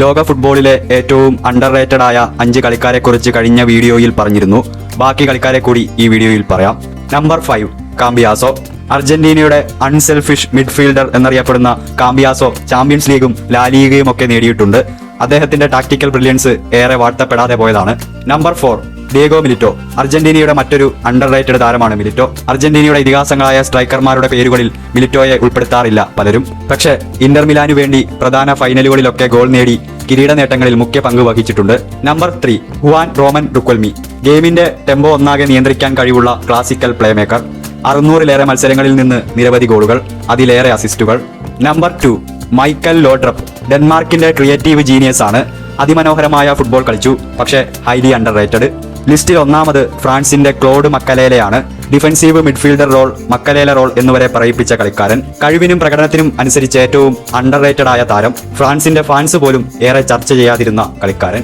ലോക ഫുട്ബോളിലെ ഏറ്റവും അണ്ടർ റേറ്റഡ് ആയ 5 കളിക്കാരെക്കുറിച്ച് കഴിഞ്ഞ വീഡിയോയിൽ പറഞ്ഞിരുന്നു. ബാക്കി കളിക്കാരെ കൂടി ഈ വീഡിയോയിൽ പറയാം. നമ്പർ 5 കാംബിയാസോ. അർജന്റീനയുടെ അൺസെൽഫിഷ് മിഡ്ഫീൽഡർ എന്നറിയപ്പെടുന്ന കാംബിയാസോ ചാമ്പ്യൻസ് ലീഗും ലാലീഗയും ഒക്കെ നേടിയിട്ടുണ്ട്. അദ്ദേഹത്തിന്റെ ടാക്ടിക്കൽ ബ്രില്യൻസ് ഏറെ വാഴ്ത്തപ്പെടാതെ പോയതാണ്. Number 4 Diego Milito. അർജന്റീനയുടെ മറ്റൊരു അണ്ടർ റേറ്റഡ് താരമാണ് മിലിറ്റോ. അർജന്റീനയുടെ ഇതിഹാസങ്ങളായ സ്ട്രൈക്കർമാരുടെ പേരുകളിൽ മിലിറ്റോയെ ഉൾപ്പെടുത്താറില്ല പലരും. പക്ഷേ ഇന്റർ മിലാനു വേണ്ടി പ്രധാന ഫൈനലുകളിലൊക്കെ ഗോൾ നേടി കിരീട നേട്ടങ്ങളിൽ മുഖ്യ പങ്ക് വഹിച്ചിട്ടുണ്ട്. Number 3 Juan Roman Riquelme. ഗെയിമിന്റെ ടെമ്പോ ഒന്നാകെ നിയന്ത്രിക്കാൻ കഴിവുള്ള ക്ലാസിക്കൽ പ്ലേമേക്കർ. 600-ലേറെ മത്സരങ്ങളിൽ നിന്ന് നിരവധി ഗോളുകൾ, അതിലേറെ അസിസ്റ്റുകൾ. Number 2 Michael Laudrup. ഡെൻമാർക്കിന്റെ ക്രിയേറ്റീവ് ജീനിയസ് ആണ്. അതിമനോഹരമായ ഫുട്ബോൾ കളിച്ചു, പക്ഷേ ഹൈലി അണ്ടർ റേറ്റഡ്. ലിസ്റ്റിൽ ഒന്നാമത് ഫ്രാൻസിന്റെ ക്ലോഡ് മക്കലേലയാണ്. Defensive midfielder role, Makelele role എന്നുവരെ പറയിപ്പിച്ച കളിക്കാരൻ. കഴിവിനും പ്രകടനത്തിനും അനുസരിച്ച് ഏറ്റവും അണ്ടർ റേറ്റഡ് ആയ താരം. ഫ്രാൻസിന്റെ ഫാൻസ് പോലും ഏറെ ചർച്ച ചെയ്യാതിരുന്ന കളിക്കാരൻ.